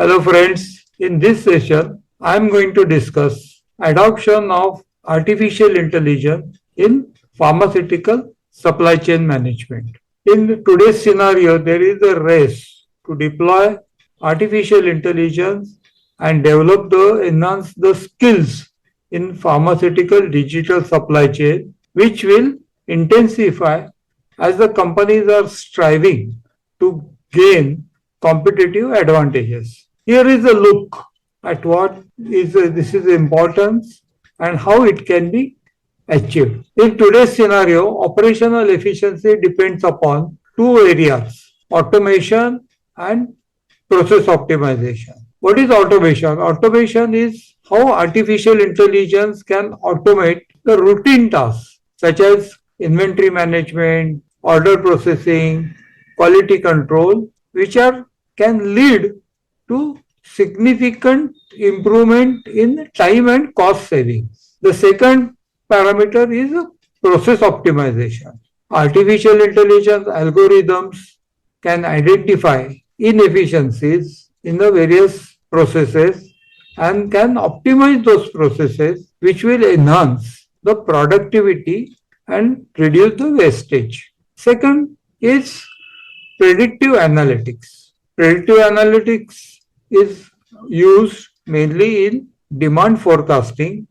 Hello friends, in this session I am going to discuss adoption of artificial intelligence in pharmaceutical supply chain management. In today's scenario, there is a race to deploy artificial intelligence and enhance the skills in pharmaceutical digital supply chain, which will intensify as the companies are striving to gain competitive advantages. Here is a look at what is this is the importance and how it can be achieved. In today's scenario, operational efficiency depends upon two areas: automation and process optimization. What is automation? Automation is how artificial intelligence can automate the routine tasks such as inventory management, order processing, quality control, which are can lead to significant improvement in time and cost savings. The second parameter is process optimization. Artificial intelligence algorithms can identify inefficiencies in the various processes and can optimize those processes, which will enhance the productivity and reduce the wastage. Second is predictive analytics. Predictive analytics is used mainly in demand forecasting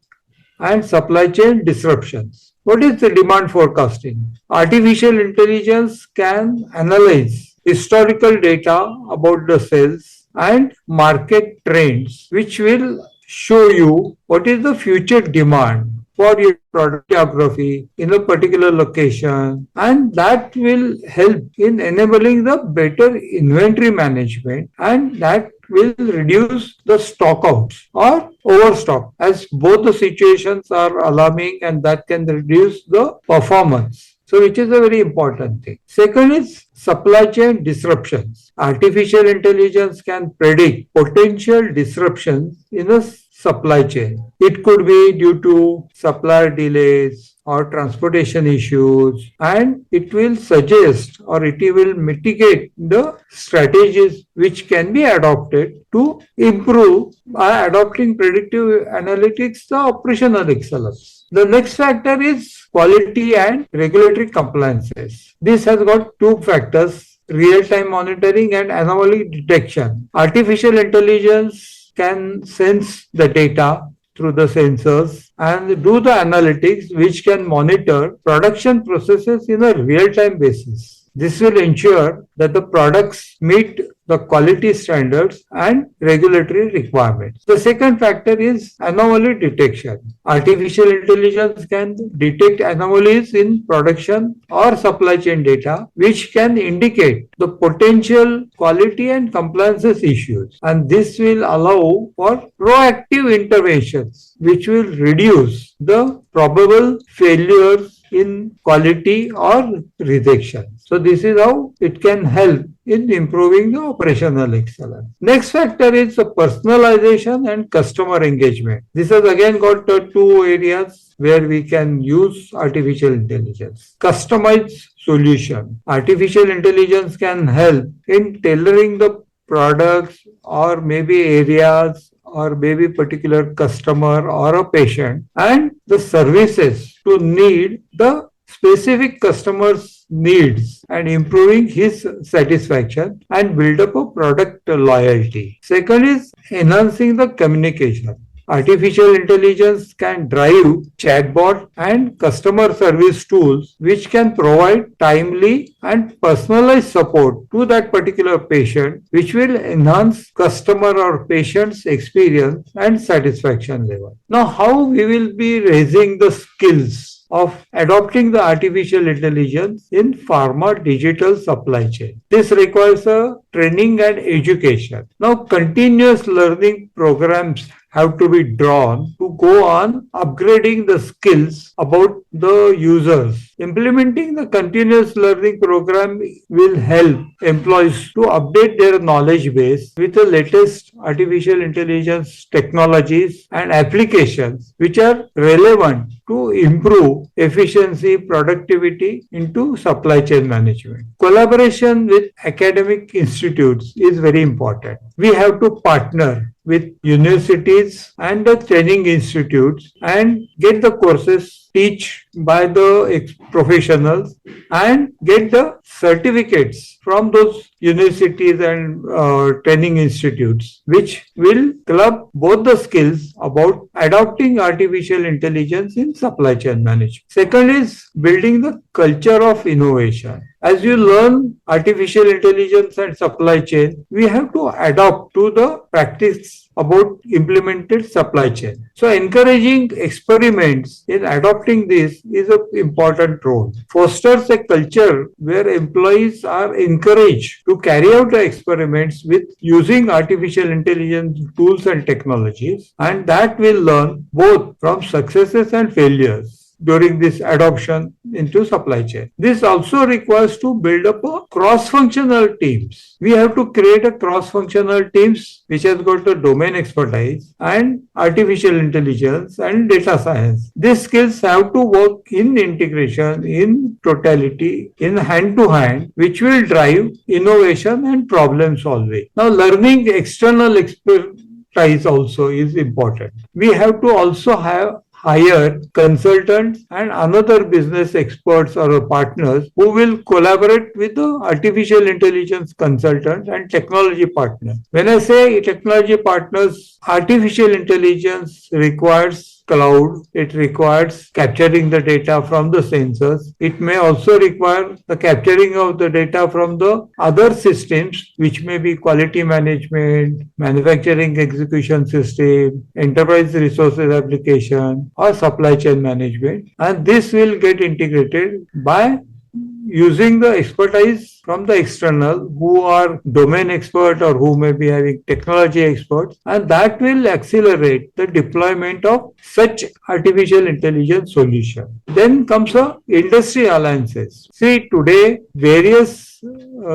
and supply chain disruptions. What is the demand forecasting? Artificial intelligence can analyze historical data about the sales and market trends, which will show you what is the future demand for your product geography in a particular location, and that will help in enabling the better inventory management, and that will reduce the stockouts or overstock, as both the situations are alarming, and that can reduce the performance. So, which is a very important thing. Second is supply chain disruptions. Artificial intelligence can predict potential disruptions in a supply chain. It could be due to supplier delays or transportation issues, and it will suggest or it will mitigate the strategies which can be adopted to improve by adopting predictive analytics the operational excellence. The next factor is quality and regulatory compliances. This has got two factors: real-time monitoring and anomaly detection. Artificial intelligence can sense the data through the sensors and do the analytics, which can monitor production processes in a real-time basis. This will ensure that the products meet the quality standards and regulatory requirements. The second factor is anomaly detection. Artificial intelligence can detect anomalies in production or supply chain data, which can indicate the potential quality and compliances issues. And this will allow for proactive interventions, which will reduce the probable failures in quality or rejection. So this is how it can help in improving the operational excellence. Next factor is the personalization and customer engagement. This has again got two areas where we can use artificial intelligence. Customized solution. Artificial intelligence can help in tailoring the products or maybe areas or maybe particular customer or a patient and the services to need the specific customer's needs and improving his satisfaction and build up a product loyalty. Second is enhancing the communication. Artificial intelligence can drive chatbot and customer service tools, which can provide timely and personalized support to that particular patient, which will enhance customer or patient's experience and satisfaction level. Now, how we will be raising the skills of adopting the artificial intelligence in pharma digital supply chain. This requires a training and education. Now, continuous learning programs have to be drawn to go on upgrading the skills about the users. Implementing the continuous learning program will help employees to update their knowledge base with the latest artificial intelligence technologies and applications which are relevant to improve efficiency, productivity into supply chain management. Collaboration with academic institutes is very important. We have to partner with universities and the training institutes and get the courses teach by the professionals and get the certificates from those universities and training institutes, which will club both the skills about adopting artificial intelligence in supply chain management. Second is building the culture of innovation. As you learn artificial intelligence and supply chain, we have to adapt to the practice about implemented supply chain. So encouraging experiments in adopting this is an important role. Fosters a culture where employees are encouraged to carry out the experiments with using artificial intelligence tools and technologies, and that will learn both from successes and failures during this adoption into supply chain. This also requires to build up a cross-functional teams. We have to create a cross-functional teams which has got the domain expertise and artificial intelligence and data science. These skills have to work in integration, in totality, in hand-to-hand, which will drive innovation and problem solving. Now, learning external expertise also is important. We have to also hire consultants and another business experts or partners who will collaborate with the artificial intelligence consultants and technology partners. When I say technology partners, artificial intelligence requires cloud, it requires capturing the data from the sensors. It may also require the capturing of the data from the other systems, which may be quality management, manufacturing execution system, enterprise resources application, or supply chain management. And this will get integrated by using the expertise from the external who are domain expert or who may be having technology experts, and that will accelerate the deployment of such artificial intelligence solution. Then comes the industry alliances. See, today various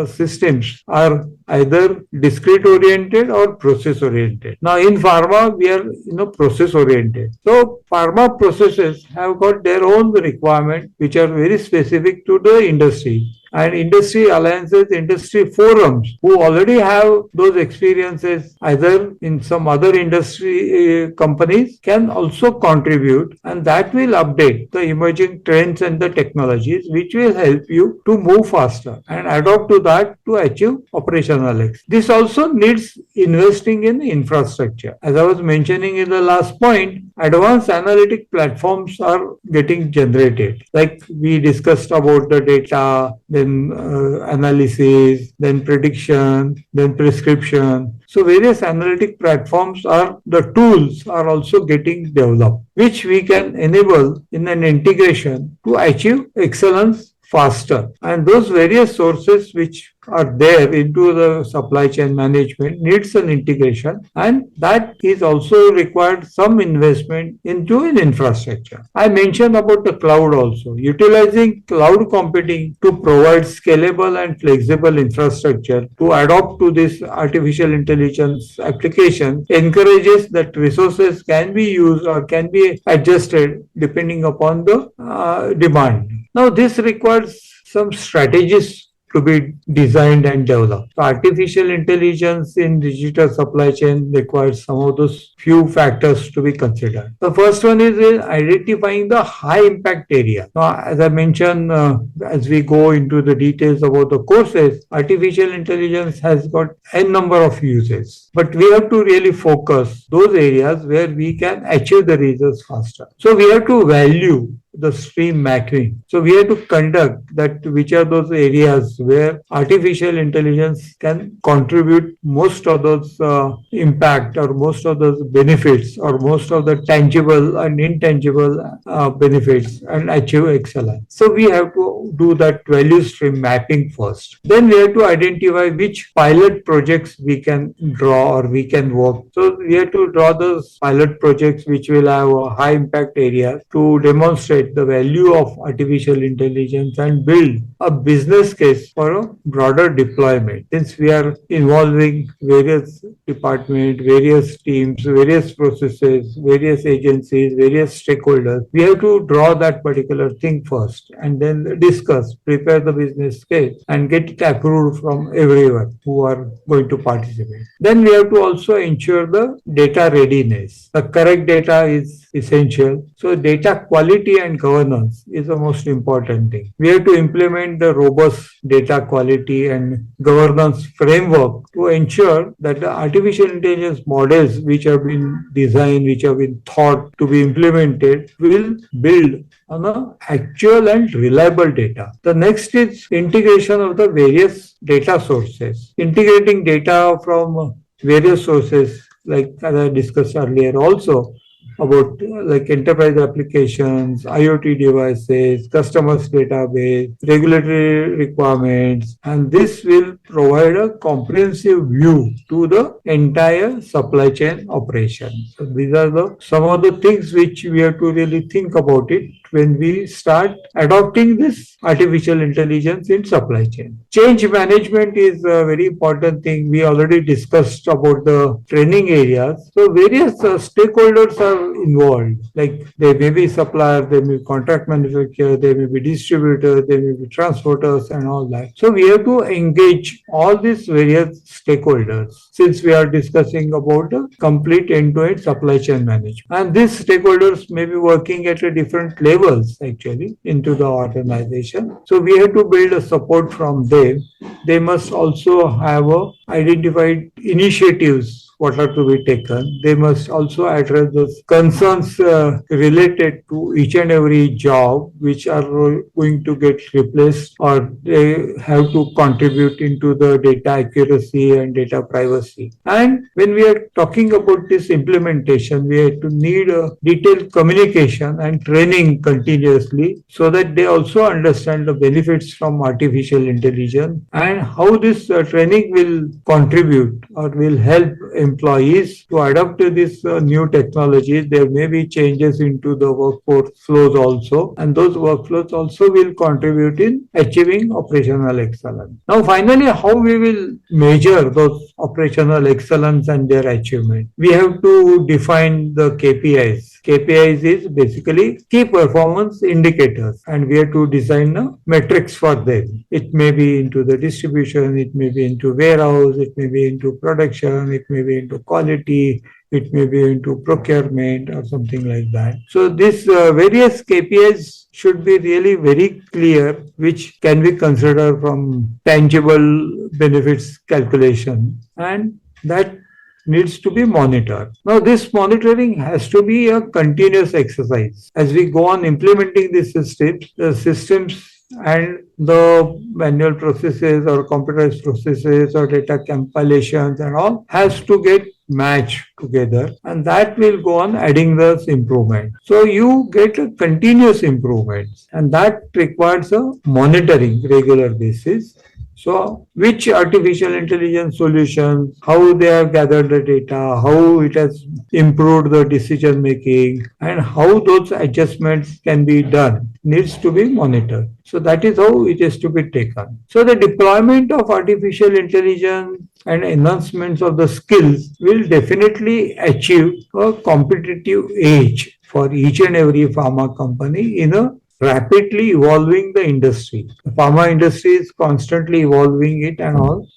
systems are either discrete oriented or process oriented. Now in pharma we are process oriented. So pharma processes have got their own requirement which are very specific to the industry. And industry alliances, industry forums who already have those experiences either in some other industry companies can also contribute, and that will update the emerging trends and the technologies which will help you to move faster and adopt to that to achieve operational excellence. This also needs investing in infrastructure. As I was mentioning in the last point, advanced analytic platforms are getting generated. Like we discussed about the data, then analysis, then prediction, then prescription. So various analytic platforms are the tools are also getting developed, which we can enable in an integration to achieve excellence faster. And those various sources which are there into the supply chain management needs an integration, and that is also required some investment into an infrastructure. I mentioned about the cloud also. Utilizing cloud computing to provide scalable and flexible infrastructure to adopt to this artificial intelligence application encourages that resources can be used or can be adjusted depending upon the demand. Now this requires some strategies to be designed and developed. So artificial intelligence in digital supply chain requires some of those few factors to be considered. The first one is identifying the high impact area. Now, as I mentioned, as we go into the details about the courses, artificial intelligence has got n number of uses, but we have to really focus those areas where we can achieve the results faster. So we have to value the stream mapping. So we have to conduct that which are those areas where artificial intelligence can contribute most of those impact or most of those benefits or most of the tangible and intangible benefits and achieve excellence. So we have to do that value stream mapping first. Then we have to identify which pilot projects we can draw or we can work. So we have to draw those pilot projects which will have a high impact area to demonstrate the value of artificial intelligence and build a business case for a broader deployment. Since we are involving various departments, various teams, various processes, various agencies, various stakeholders, we have to draw that particular thing first and then discuss, prepare the business case and get it approved from everyone who are going to participate. Then we have to also ensure the data readiness. The correct data is essential. So data quality and governance is the most important thing. We have to implement the robust data quality and governance framework to ensure that the artificial intelligence models which have been designed, which have been thought to be implemented, will build on a actual and reliable data. The next is integration of the various data sources. Integrating data from various sources, like as I discussed earlier also, about like enterprise applications, IoT devices, customers database, regulatory requirements, and this will provide a comprehensive view to the entire supply chain operation. So these are some of the things which we have to really think about it when we start adopting this artificial intelligence in supply chain. Change management is a very important thing. We already discussed about the training areas. So various stakeholders are involved. Like they may be suppliers, they may be contract manufacturer, they may be distributors, they may be transporters and all that. So we have to engage all these various stakeholders since we are discussing about a complete end-to-end supply chain management. And these stakeholders may be working at a different levels actually into the organization. So we have to build a support from them. They must also have identified initiatives what are to be taken. They must also address those concerns related to each and every job which are going to get replaced or they have to contribute into the data accuracy and data privacy. And when we are talking about this implementation, we have to need a detailed communication and training continuously so that they also understand the benefits from artificial intelligence and how this training will contribute or will help employees to adapt to this new technologies. There may be changes into the workforce flows also, and those workflows also will contribute in achieving operational excellence. Now, finally, how we will measure those operational excellence and their achievement? We have to define the KPIs. KPIs is basically key performance indicators, and we have to design metrics for them. It may be into the distribution, it may be into warehouse, it may be into production, it may be into quality, it may be into procurement or something like that. So these various KPIs should be really very clear, which can be considered from tangible benefits calculation, and that needs to be monitored. Now, this monitoring has to be a continuous exercise. As we go on implementing the systems and the manual processes or computerized processes or data compilations and all has to get matched together, and that will go on adding this improvement. So you get a continuous improvements, and that requires a monitoring regular basis. So which artificial intelligence solutions, how they have gathered the data, how it has improved the decision making, and how those adjustments can be done needs to be monitored. So that is how it is to be taken. So the deployment of artificial intelligence and enhancements of the skills will definitely achieve a competitive edge for each and every pharma company in a rapidly evolving the industry. The pharma industry is constantly evolving it and all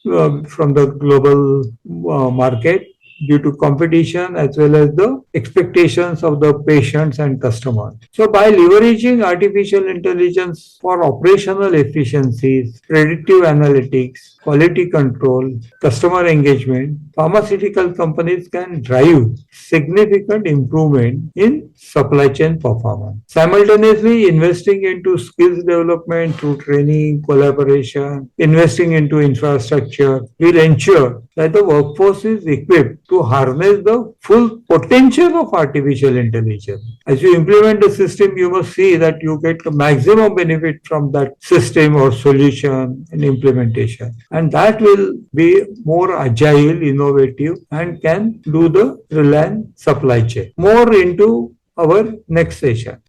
from the global market. due to competition as well as the expectations of the patients and customers. So by leveraging artificial intelligence for operational efficiencies, predictive analytics, quality control, customer engagement, pharmaceutical companies can drive significant improvement in supply chain performance. Simultaneously, investing into skills development through training, collaboration, investing into infrastructure will ensure that the workforce is equipped to harness the full potential of artificial intelligence. As you implement the system, you must see that you get the maximum benefit from that system or solution and implementation. And that will be more agile, innovative, and can do the reliant supply chain. More into our next session.